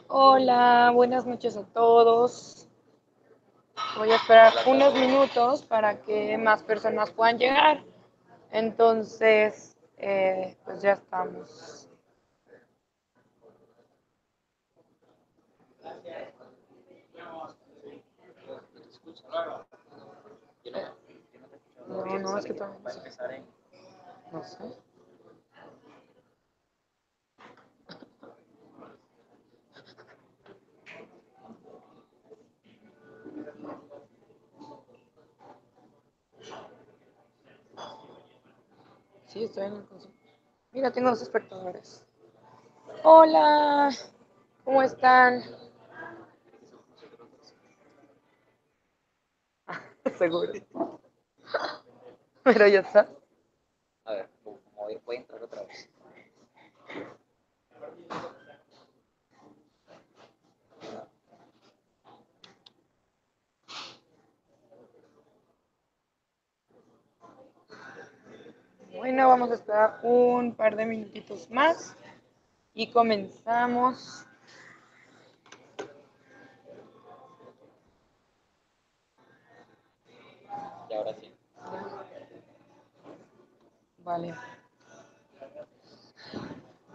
Hola, buenas noches a todos. Voy a esperar Hola, unos Carlos. minutos para que más personas puedan llegar. Entonces, pues ya estamos. ¿No te escuchas? Yo no te escucho No, bien. no, es que todavía Va a empezar en... no sé. Sí, estoy en el consultorio. Mira, tengo dos espectadores. Hola, ¿cómo están? Seguro. Pero ya está. A ver, voy a entrar otra vez. Bueno, vamos a esperar un par de minutitos más y comenzamos. Y ahora sí. Vale.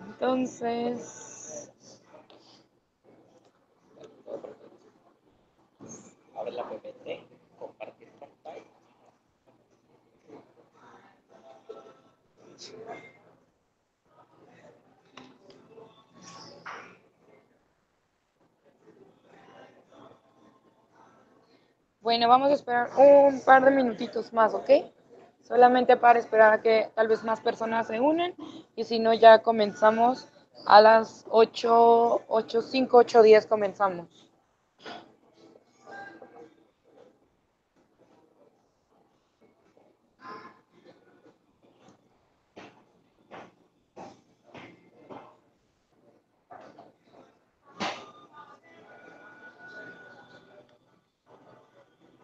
Entonces, Todo perfecto. Abre la PPT, compartir pantalla. bueno, vamos a esperar un par de minutitos más, ¿ok? Solamente para esperar a que tal vez más personas se unan y si no ya comenzamos a las 8:05, 8:10 comenzamos.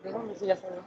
Déjame ver si ya se ve.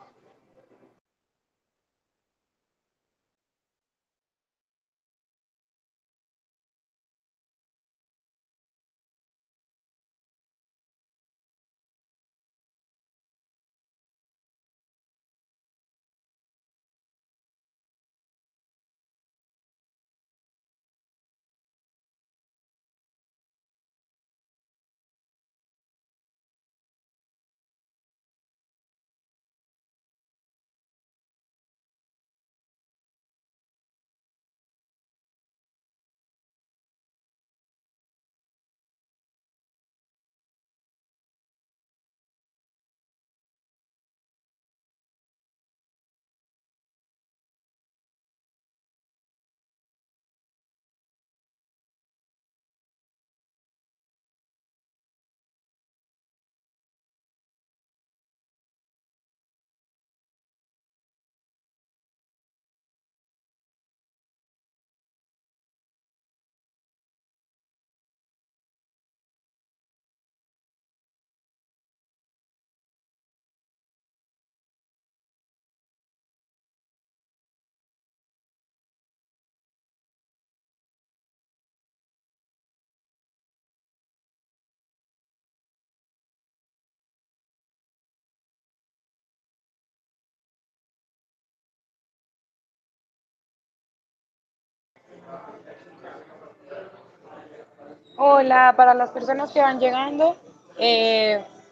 Hola, para las personas que van llegando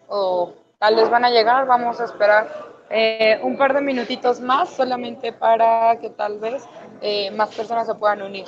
o tal vez van a llegar, vamos a esperar un par de minutitos más solamente para que tal vez más personas se puedan unir.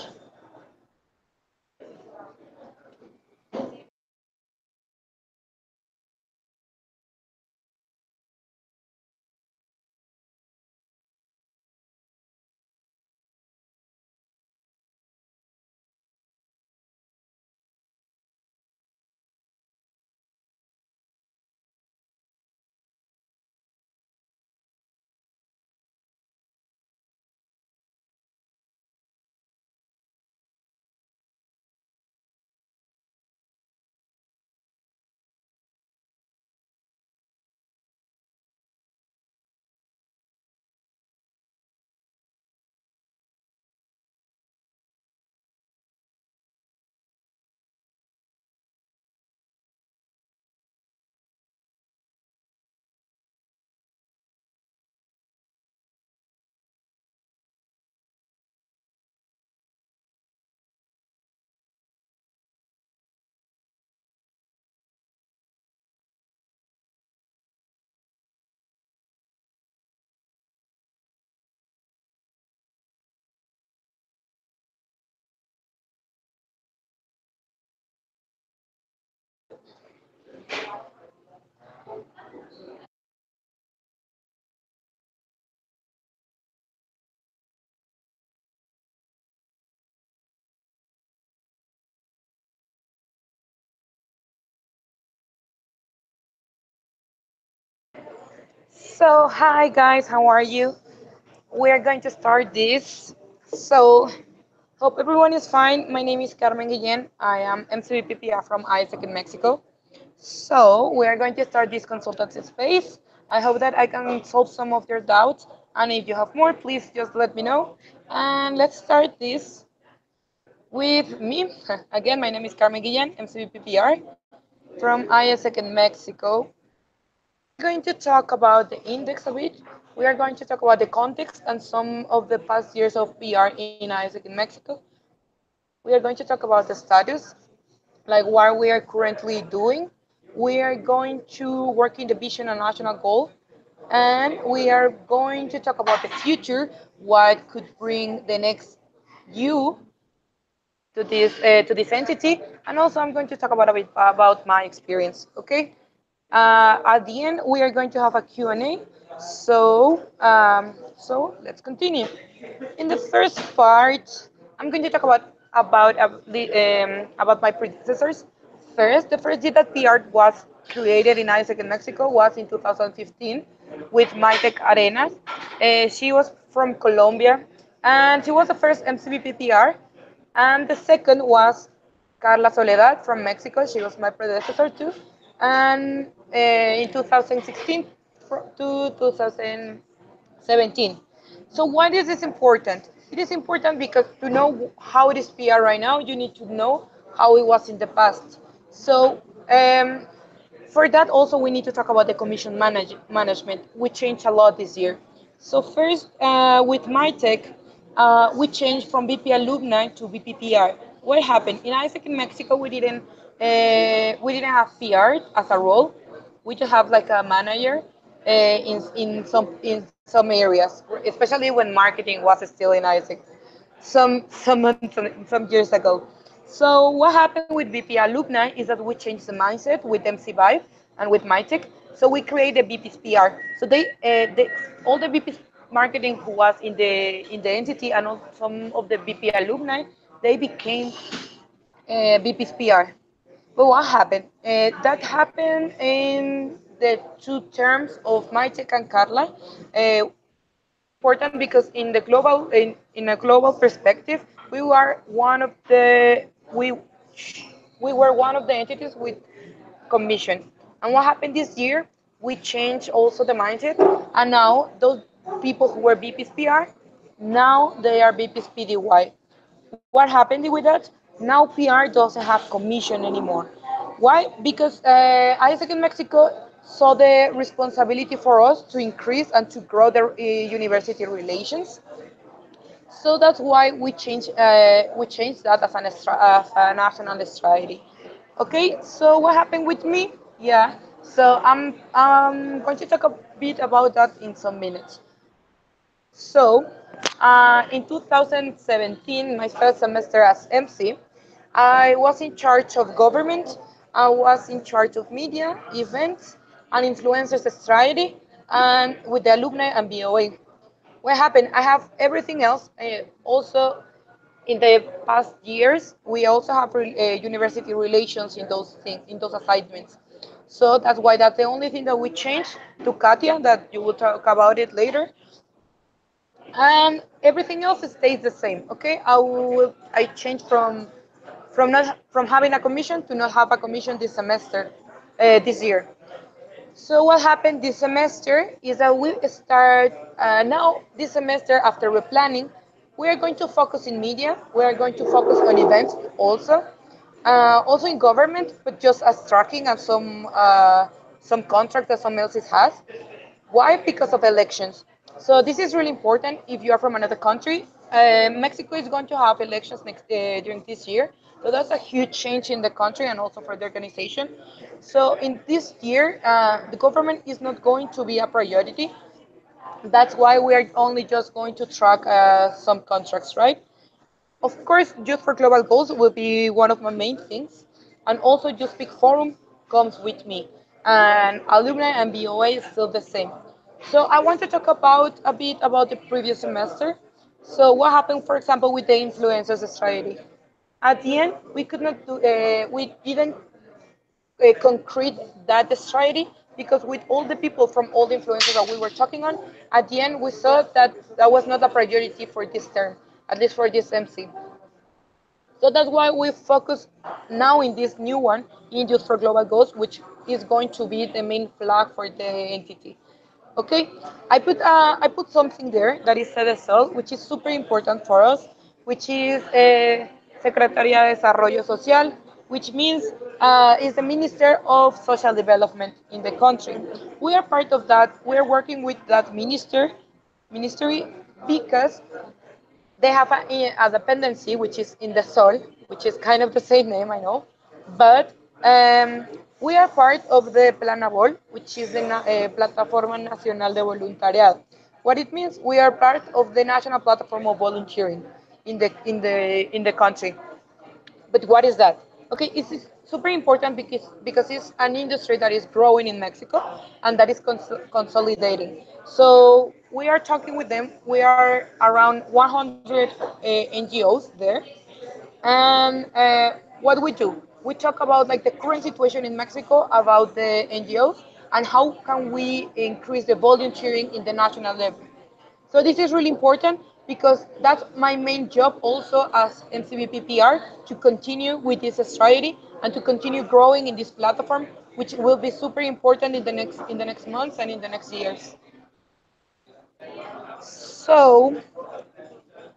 So, hi guys, how are you? We are going to start this. So, hope everyone is fine. My name is Carmen Guillen. I am MCBPPR from ISEC in Mexico. So, we are going to start this consultancy space. I hope that I can solve some of your doubts. And if you have more, please just let me know. And let's start this with me. Again, my name is Carmen Guillen, MCBPPR from ISEC in Mexico. We are going to talk about the index a bit. We are going to talk about the context and some of the past years of PR in ISEC in Mexico. We are going to talk about the status, like what we are currently doing. We are going to work in the vision and national goal. And we are going to talk about the future, what could bring the next you to this entity, and also I'm going to talk about a bit about my experience. Okay. At the end, we are going to have a Q&A. So let's continue. In the first part, I'm going to talk about my predecessors. First, the first year that PR was created in ISEC in Mexico was in 2015 with Maitec Arenas. She was from Colombia, and she was the first MCBP PR. And the second was Carla Soledad from Mexico. She was my predecessor too. And in 2016 to 2017. So why is this important? It is important because to know how it is PR right now, you need to know how it was in the past. So for that, also, we need to talk about the commission management. We changed a lot this year. So first, with MyTech, we changed from VP alumni to VP PR. What happened? In ISEC in Mexico, we didn't have PR as a role. We just have like a manager in some areas, especially when marketing was still in ISEC some years ago. So what happened with VP alumni is that we changed the mindset with MC Vibe and with MyTech. So we created VP's PR. So all the VP's marketing who was in the entity and also some of the VP alumni, they became VP's PR. But what happened? That happened in the two terms of Maite and Carla. Important because in a global perspective, we were one of the we we were one of the entities with commission. And what happened this year? We changed also the mindset, and now those people who were BP's PR, now they are BP's PDY. What happened with that? Now PR doesn't have commission anymore. Why? Because ISEC in Mexico saw the responsibility for us to increase and to grow the university relations. So that's why we changed that as a national strategy. Okay, so what happened with me? Yeah, so I'm going to talk a bit about that in some minutes. So, in 2017, my first semester as MC, I was in charge of government, I was in charge of media, events, and influencers strategy, and with the alumni and BOA. What happened? I have everything else. Also, in the past years, we also have university relations in those things, in those assignments. So that's the only thing that we changed to Katia, that you will talk about it later, and everything else stays the same. Okay, I changed from having a commission to not have a commission this semester, this year. So what happened this semester is that we start now this semester after replanning. We are going to focus in media. We are going to focus on events also, also in government, but just as tracking and some contract that some else has. Why? Because of elections. So this is really important if you are from another country. Mexico is going to have elections during this year. So that's a huge change in the country and also for the organization. So in this year, the government is not going to be a priority. That's why we are only just going to track some contracts, right? Of course, Youth for Global Goals will be one of my main things, and also Youth Speak Forum comes with me, and alumni and BOA is still the same. So I want to talk about a bit about the previous semester. So what happened, for example, with the influencers strategy? At the end, we could not do, we didn't concrete that strategy because with all the people from all the influencers that we were talking on, at the end we saw that that was not a priority for this term, at least for this MC. So that's why we focus now in this new one in Youth for Global Goals, which is going to be the main flag for the entity. Okay, I put something there that is CDSL, which is super important for us, which is Secretaría de Desarrollo Social, which means is the Minister of Social Development in the country. We are part of that. We are working with that ministry because they have a dependency which is in the soul, which is kind of the same name, I know, but we are part of the Planabol, which is the Plataforma Nacional de Voluntariado. What it means, we are part of the national platform of volunteering in the country. But what is that? Okay, it's super important because it's an industry that is growing in Mexico and that is consolidating. So we are talking with them. We are around 100 NGOs there, and what we do, we talk about like the current situation in Mexico about the NGOs and how can we increase the volunteering in the national level. So this is really important because that's my main job also as MCBP PR to continue with this strategy and to continue growing in this platform, which will be super important in the next months and in the next years. So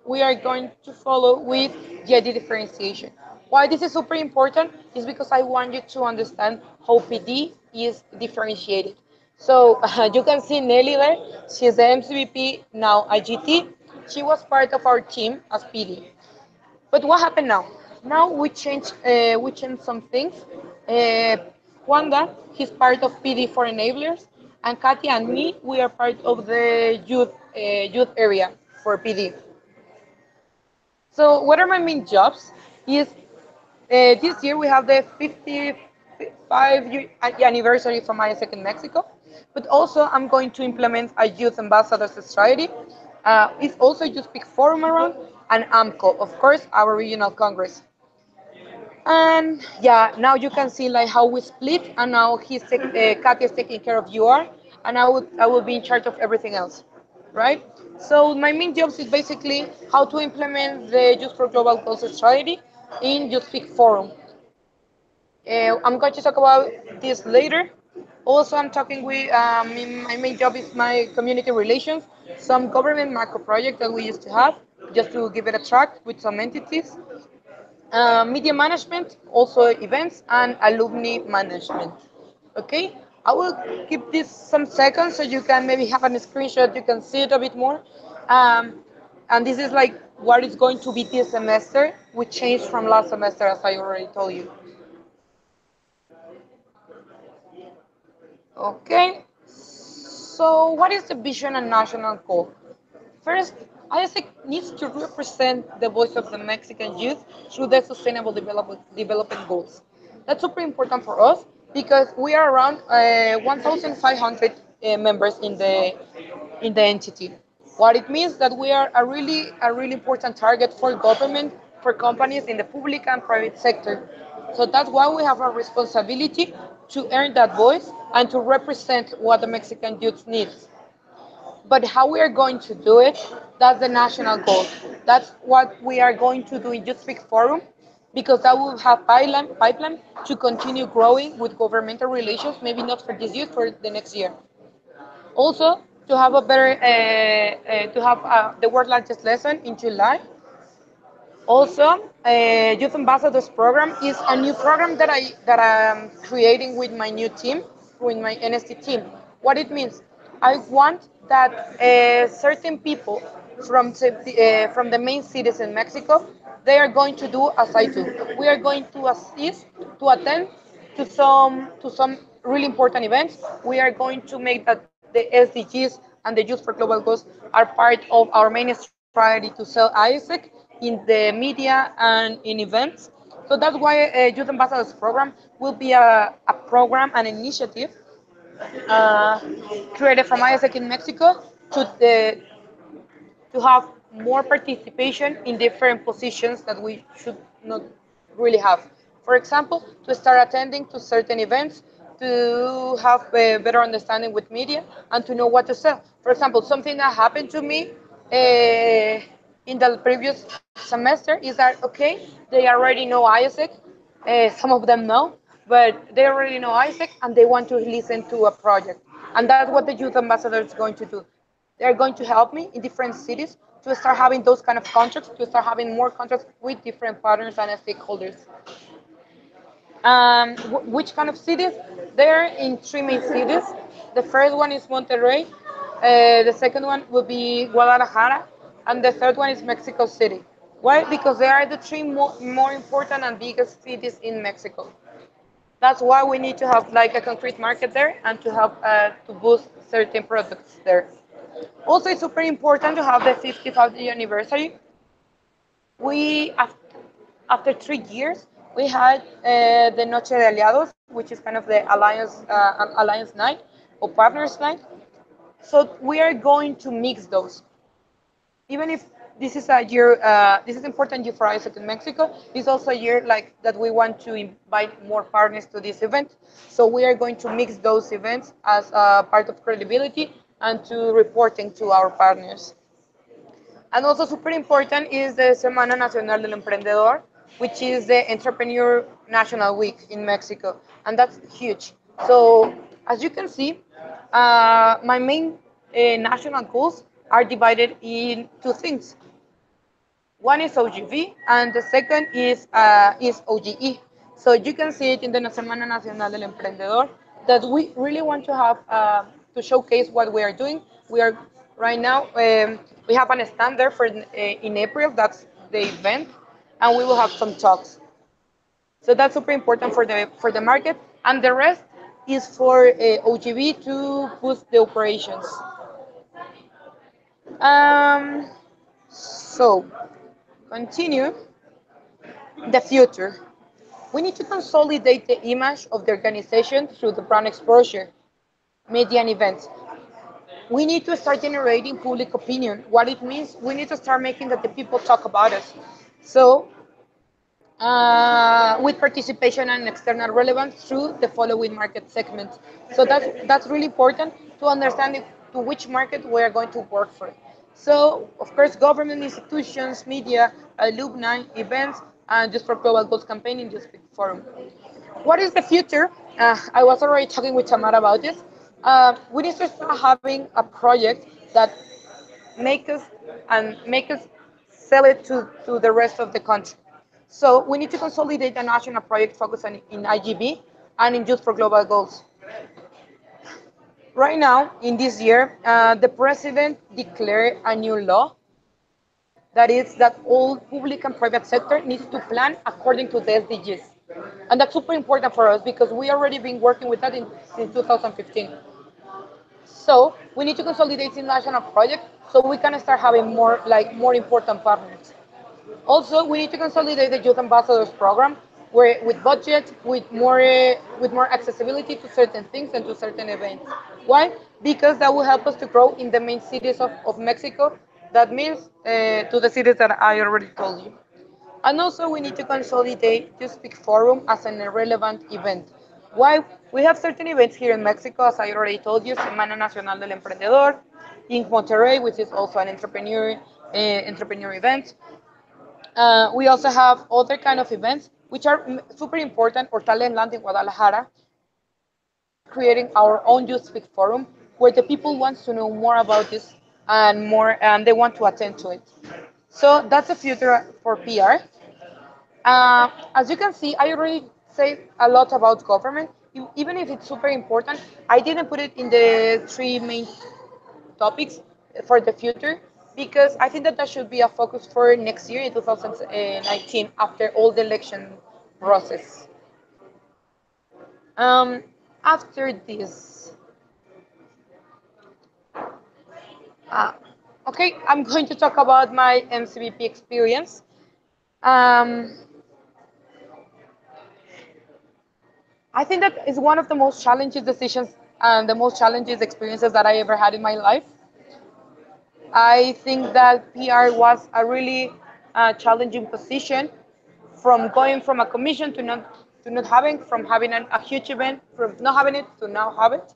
we are going to follow with gender differentiation. Why this is super important is because I want you to understand how PD is differentiated. So you can see Nelly there. She's the MCVP, now IGT. She was part of our team as PD. But what happened now? Now we changed some things. Uh, Wanda, he's part of PD for enablers, and Katia and me, we are part of the youth area for PD. So what are my main jobs? Is this year we have the 55 anniversary from ISEC in Mexico, but also I'm going to implement a youth ambassadors strategy. It's also Youth Speak Forum around and AMCO, of course, our regional congress. And yeah, now you can see like how we split, and now Katia is taking care of UR, and I will be in charge of everything else, right? So my main jobs is basically how to implement the Youth for Global Goals strategy in Youth Speak Forum. I'm going to talk about this later. Also, I'm talking with my main job is my community relations, some government macro project that we used to have, just to give it a track with some entities. Media management, also events and alumni management. Okay, I will keep this some seconds so you can maybe have a screenshot, you can see it a bit more. Um, and this is like what is going to be this semester. We changed from last semester, as I already told you. Okay, so what is the vision and national goal? First, ISEC needs to represent the voice of the Mexican youth through the development goals. That's super important for us because we are around 1,500 members in the entity. What it means that we are a really important target for government, for companies in the public and private sector. So that's why we have a responsibility to earn that voice and to represent what the Mexican youth needs. But how we are going to do it, that's the national goal. That's what we are going to do in Youth Speak Forum, because that will have pipeline to continue growing with governmental relations, maybe not for this year, for the next year. Also, to have a better, to have the world largest lesson in July. Also, Youth Ambassadors Program is a new program that I'm creating with my new team, with my NST team. What it means, I want that certain people from the main cities in Mexico, they are going to do as I do. We are going to assist to attend to some really important events. We are going to make that the SDGs and the Youth for Global Goals are part of our main strategy to sell ISEC in the media and in events. So that's why Youth Ambassadors Program will be a program, an initiative uh, created from ISEC in Mexico to have more participation in different positions that we should not really have. For example, to start attending to certain events, to have a better understanding with media and to know what to sell. For example, something that happened to me in the previous semester is that, okay, they already know Isaac, some of them know, but they already know Isaac and they want to listen to a project. And that's what the youth ambassador is going to do. They're going to help me in different cities to start having those kind of contracts, to start having more contracts with different partners and stakeholders. Which kind of cities? They're in three main cities. The first one is Monterrey. The second one will be Guadalajara, and the third one is Mexico City. Why? Because they are the three more important and biggest cities in Mexico. That's why we need to have like a concrete market there and to help to boost certain products there. Also, it's super important to have the 55th anniversary. We, after 3 years, we had the Noche de Aliados, which is kind of the alliance night or partners night. So we are going to mix those. Even if this is a year, this is important year for ISEC in Mexico. It's also a year like that we want to invite more partners to this event. So we are going to mix those events as a part of credibility and to reporting to our partners. And also super important is the Semana Nacional del Emprendedor, which is the Entrepreneur National Week in Mexico. And that's huge. So as you can see, my main national goals are divided in two things. One is OGV and the second is OGE. So you can see it in the Semana Nacional del Emprendedor that we really want to have to showcase what we are doing. We are right now we have an stand there for in April. That's the event, and we will have some talks. So that's super important for the market, and the rest is for OGV to boost the operations. Um, so continue the future. We need to consolidate the image of the organization through the brand exposure, media and events. We need to start generating public opinion. What it means, we need to start making that the people talk about us. So, with participation and external relevance through the following market segments. So that's really important to understand to which market we are going to work for. So, of course, government institutions, media, alumni, events, and just for global goals campaigning, just big forum. What is the future? I was already talking with Tamara about this. We need to start having a project that make us make us sell it to the rest of the country. So we need to consolidate a national project focused in IGB and in Youth for Global Goals. Right now, in this year, the president declared a new law that is that all public and private sector needs to plan according to the SDGs. And that's super important for us because we already been working with that since 2015. So we need to consolidate the national project so we can start having more important partners. Also, we need to consolidate the youth ambassadors program, where with budget, with more accessibility to certain things and to certain events. Why? Because that will help us to grow in the main cities of Mexico. That means to the cities that I already told you. And also, we need to consolidate Just Speak Forum as an irrelevant event. Why? We have certain events here in Mexico, as I already told you, Semana Nacional del Emprendedor, in Monterrey, which is also an entrepreneur event. We also have other kind of events which are super important, or Talent Land in Guadalajara. Creating our own Youth Speak Forum where the people want to know more about this and they want to attend to it. So that's the future for PR. As you can see, I already say a lot about government. Even if it's super important, I didn't put it in the three main topics for the future because I think that that should be a focus for next year in 2019 after all the election process. Um, After this, uh, okay, I'm going to talk about my MCVP experience. Um, I think that is one of the most challenging decisions and the most challenging experiences that I ever had in my life. I think that PR was a really challenging position from going from a commission to not to not having, from having a huge event, from not having it to now have it.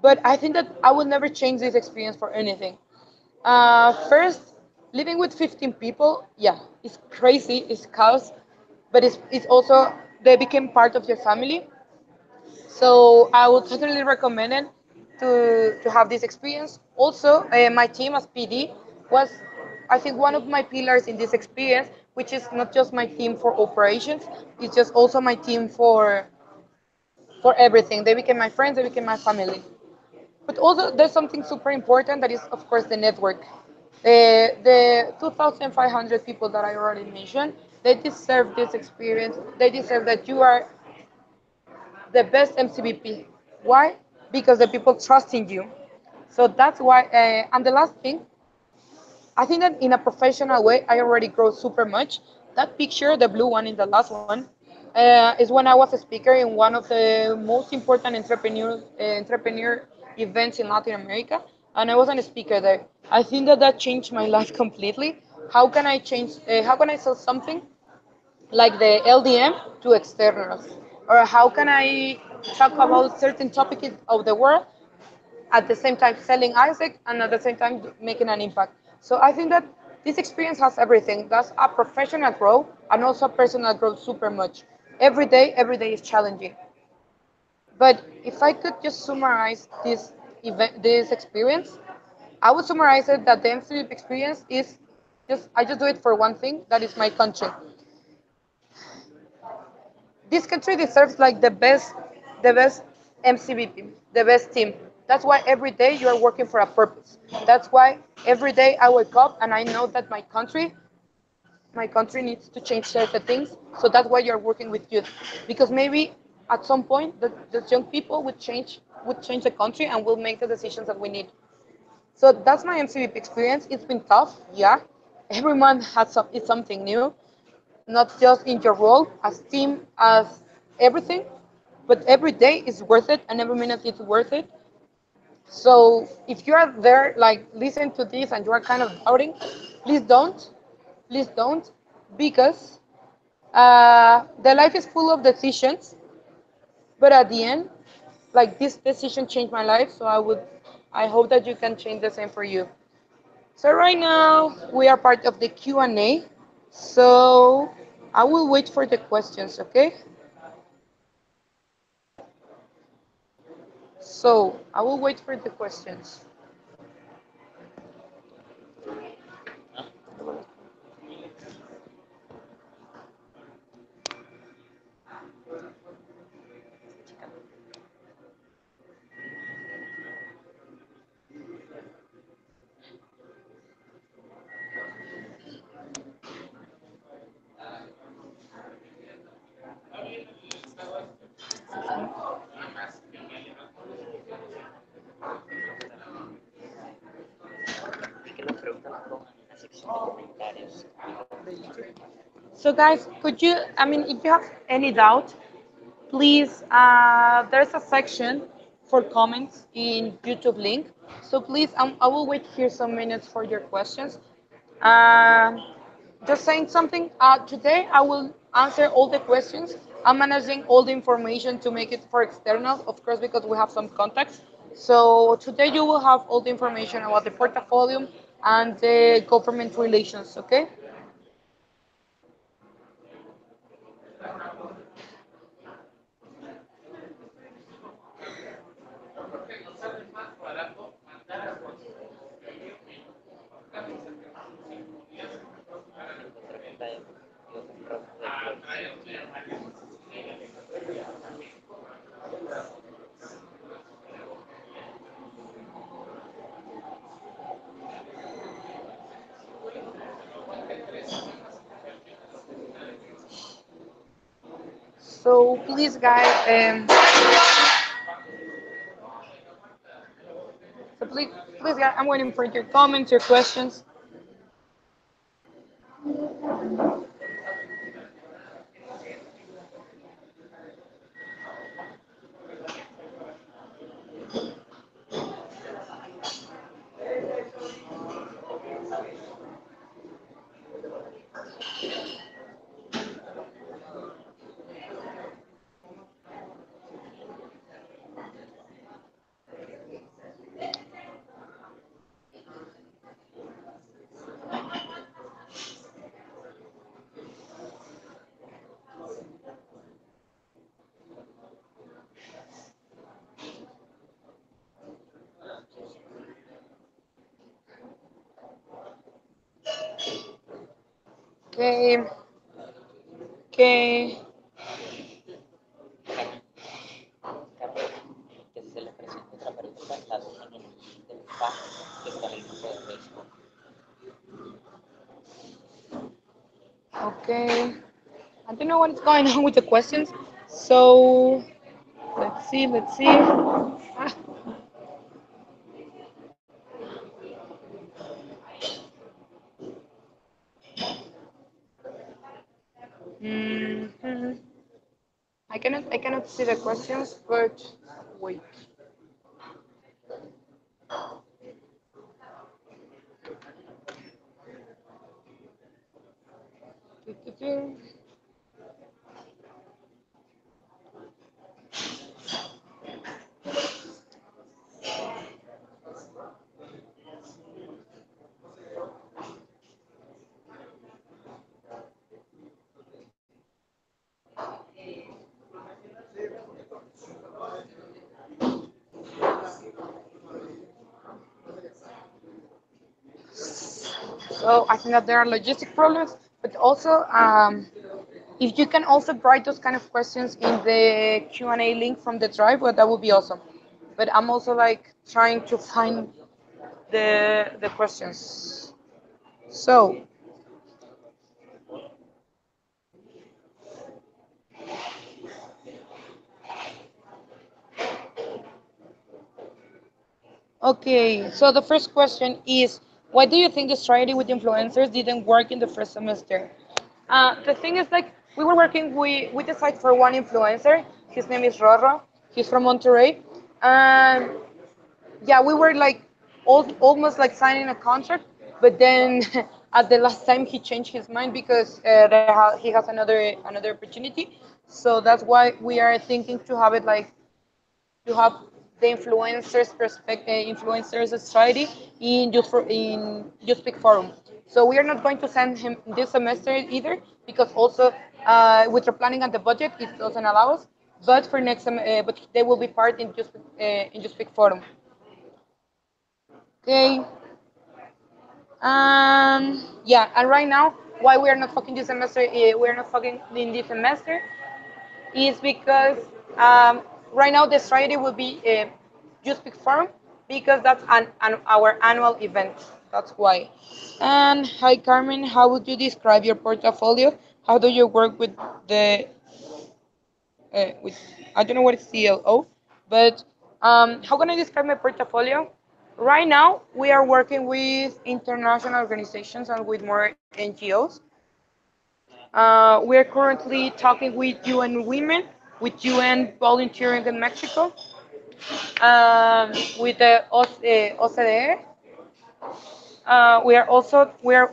But I think that I will never change this experience for anything. First, living with 15 people, yeah, it's crazy, it's chaos, but it's also, they became part of your family. So I would totally recommend it to have this experience. Also, my team as PD was, I think, one of my pillars in this experience, which is not just my team for operations, it's just also my team for everything. They became my friends, they became my family. But also, there's something super important that is, of course, the network. The 2,500 people that I already mentioned, they deserve this experience. They deserve that you are the best MCVP. Why? Because the people trust in you. So that's why. And the last thing, I think that in a professional way, I already grow super much. That picture, the blue one in the last one, is when I was a speaker in one of the most important entrepreneur events in Latin America, and I wasn't a speaker there. I think that that changed my life completely. How can I change? How can I sell something like the LDM to externals? Or how can I talk about certain topics of the world at the same time selling Isaac and at the same time making an impact? So I think that this experience has everything. That's a professional growth and also a personal growth super much. Every day is challenging. But if I could just summarize this event, this experience, I would summarize it that the MCV experience is just, I just do it for one thing, that is my country. This country deserves like the best MCVP, the best team. That's why every day you are working for a purpose. That's why every day I wake up and I know that my country needs to change certain things. So that's why you're working with youth, because maybe at some point the young people would change the country and will make the decisions that we need. So that's my MCVP experience. It's been tough, yeah. Every month has is something new, not just in your role as team, as everything, but every day is worth it and every minute is worth it. So if you are there, like listen to this and you are kind of doubting, please don't, please don't, because the life is full of decisions, but at the end, like this decision changed my life. So I hope that you can change the same for you. So right now we are part of the Q&A. So I will wait for the questions, okay? So I will wait for the questions. Es que las preguntas las pongan en la sección de comentarios. So guys, could you, I mean, if you have any doubt, please, there's a section for comments in YouTube link. So please, I will wait here some minutes for your questions. Um, just saying something. Today I will answer all the questions. I'm managing all the information to make it for external, of course, because we have some contacts. So today you will have all the information about the portfolio and the government relations. Okay. Me encontré un rojo de So please, guys, so please, guys, I'm waiting for your comments, your questions. Okay. Okay. Carmen, Carmen, que se le presenta otra pregunta, la dejen en el link del chat que está en el grupo de Facebook. Okay. I don't know what's going on with the questions. So let's see. Let's see. Ah. Mhm. I cannot see the questions, but wait. So I think that there are logistic problems, but also if you can also write those kind of questions in the Q&A link from the drive, well, that would be awesome. But I'm also like trying to find the questions. So okay, so the first question is, why do you think the strategy with influencers didn't work in the first semester? The thing is, like, we were working, we decided for one influencer. His name is Roro. He's from Monterrey. And yeah, we were like almost like signing a contract, but then at the last time he changed his mind because he has another opportunity. So that's why we are thinking to have it like to have the influencers perspective, influencers society in just Speak Forum. So we are not going to send him this semester either because also with the planning and the budget it doesn't allow us. But for but they will be part in just Speak Forum. Okay. Yeah, and right now, why we are not fucking this semester? We are not fucking in this semester is because right now the strategy will be just Speak Forum because that's our annual event. That's why. And hi, Carmen. How would you describe your portfolio? How do you work the with I don't know what is CLO, but how can I describe my portfolio? Right now, we are working with international organizations and with more NGOs. We are currently talking with UN Women, with UN volunteering in Mexico, with the OCDE. We are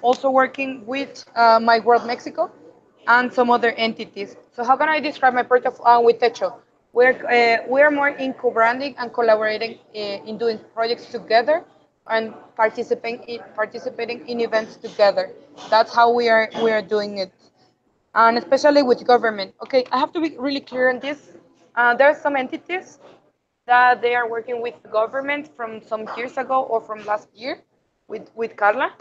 also working with My World Mexico and some other entities. So how can I describe my portfolio with Techo? We're more in co-branding and collaborating in doing projects together and participating in events together. That's how we are doing it, and especially with government. Okay, I have to be really clear on this. There are some entities that they are working with the government from some years ago or from last year with Carla.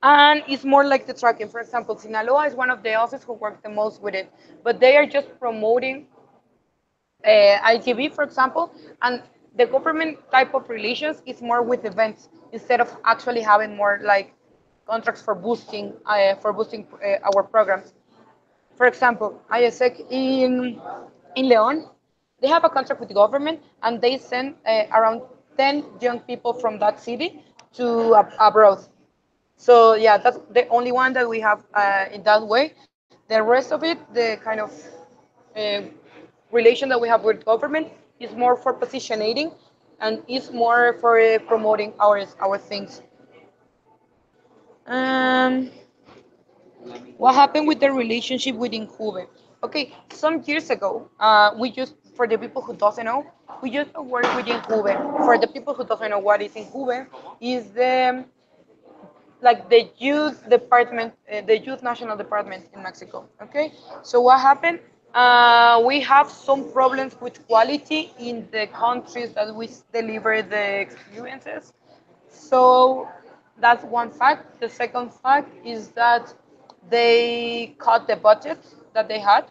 And it's more like the tracking. For example, Sinaloa is one of the offices who work the most with it, but they are just promoting IGB, for example, and the government type of relations is more with events instead of actually having more like contracts for boosting our programs. For example, ISEC in Leon, they have a contract with the government, and they send around 10 young people from that city to abroad. So yeah, that's the only one that we have in that way. The rest of it, the kind of uh, relation that we have with government, is more for positioning, and is more for promoting our things. Um, what happened with the relationship with Injuve? Okay, some years ago, we just, for the people who doesn't know, we used to work with Injuve. For the people who doesn't know what is Injuve, is the like the youth department, the youth national department in Mexico. Okay, so what happened? We have some problems with quality in the countries that we deliver the experiences. So that's one fact. The second fact is that they cut the budget that they had,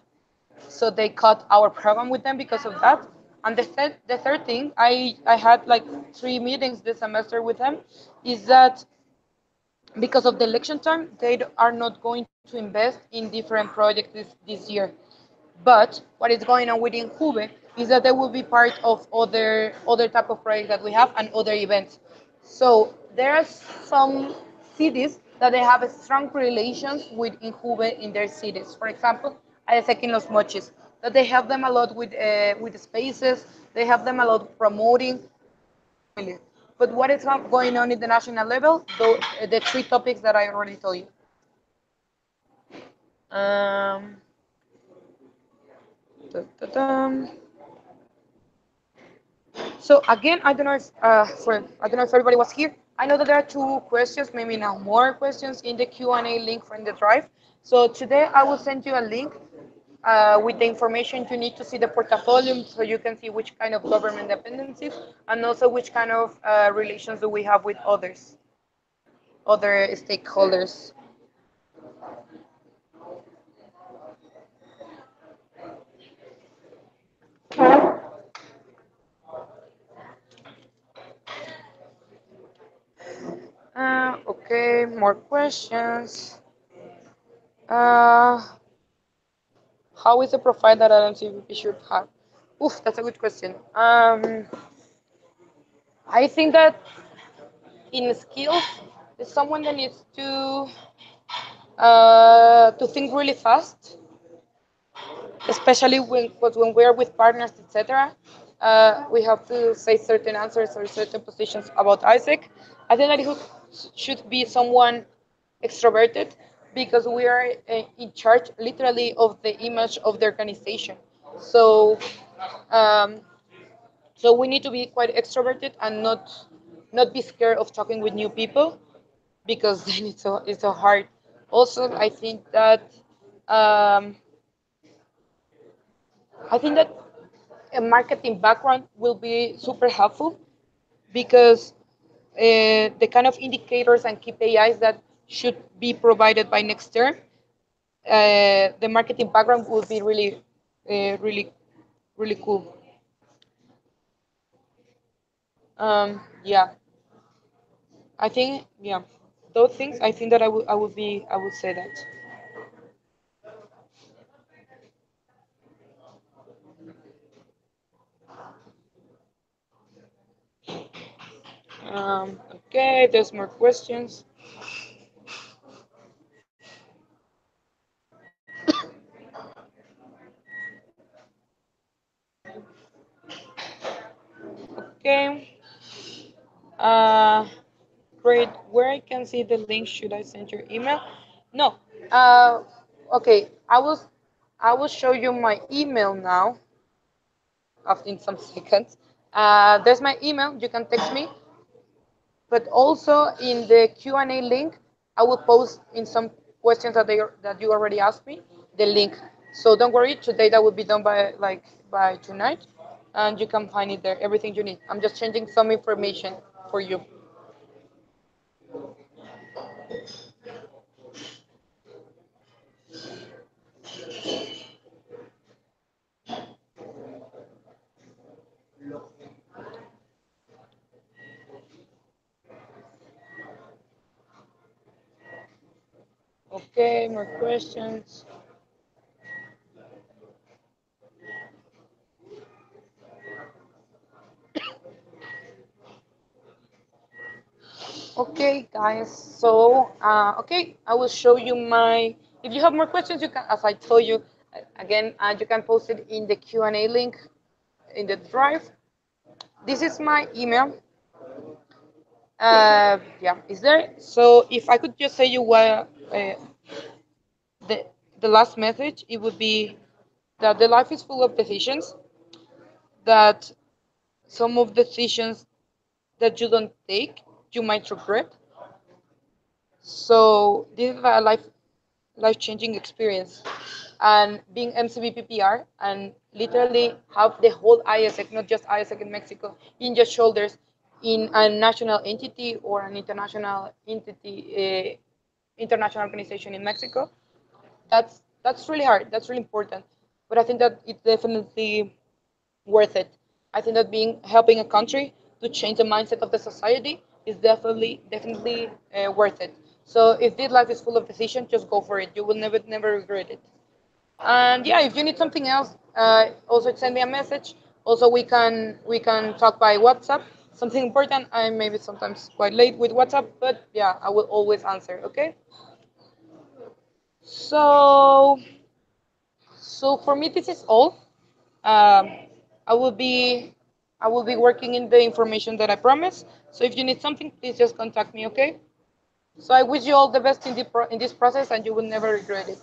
so they cut our program with them because of that. And the third thing, I had like 3 meetings this semester with them, is that because of the election time, they are not going to invest in different projects this year. But what is going on within Hube is that they will be part of other type of projects that we have and other events. So there are some cities that they have a strong relations with in Hube in their cities. For example, I think in Los Mochis, that they help them a lot with the spaces. They help them a lot promoting. But what is going on in the national level? The 3 topics that I already told you. Um, da-da-dum. So again, I don't know if everybody was here. I know that there are 2 questions, maybe now more questions in the Q&A link from the drive. So today I will send you a link with the information you need to see the portfolio, so you can see which kind of government dependencies and also which kind of relations do we have with other stakeholders. Okay, more questions. Uh, how is the profile that I don't see we should have? Oof, that's a good question. I think that in skills, is someone that needs to think really fast, especially when we're with partners, etc. We have to say certain answers or certain positions about Isaac. I think that he should be someone extroverted because we are in charge literally of the image of the organization. So um, so we need to be quite extroverted and not be scared of talking with new people because then it's so hard. Also, um, I think that a marketing background will be super helpful because the kind of indicators and KPIs that should be provided by next term, the marketing background will be really, really cool. Yeah, I think yeah, those things. I think that I would say that. Okay, there's more questions. Okay. Uh, Great. Where I can see the link? Should I send your email? No. Uh, okay. I will show you my email now. After in some seconds. There's my email. You can text me. But also in the Q&A link, I will post in some questions that you already asked me the link. So don't worry. Today that will be done by tonight, and you can find it there. Everything you need. I'm just changing some information for you. Okay. More questions. Okay, guys. So, okay, I will show you my. If you have more questions, you can, as I told you, again, you can post it in the Q&A link in the drive. This is my email. Yeah, is there? So, if I could just say you what the the last message, it would be that the life is full of decisions. That some of the decisions that you don't take, you might regret. So, this is a life-changing experience. And being MCBPPR and literally have the whole ISEC, not just ISEC in Mexico, in your shoulders in a national entity or an international entity, international organization in Mexico. That's really hard. That's really important. But I think that it's definitely worth it. I think that being helping a country to change the mindset of the society is definitely worth it. So if this life is full of decisions, just go for it. You will never regret it. And yeah, if you need something else, also send me a message. Also, we can talk by WhatsApp. Something important. I maybe sometimes quite late with WhatsApp, but yeah, I will always answer. Okay. So for me, this is all. Um, I will be I will be working in the information that I promised. So if you need something, please just contact me. Okay. So I wish you all the best in this process, and you will never regret it.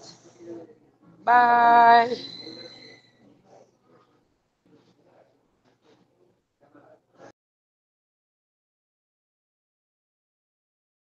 Bye.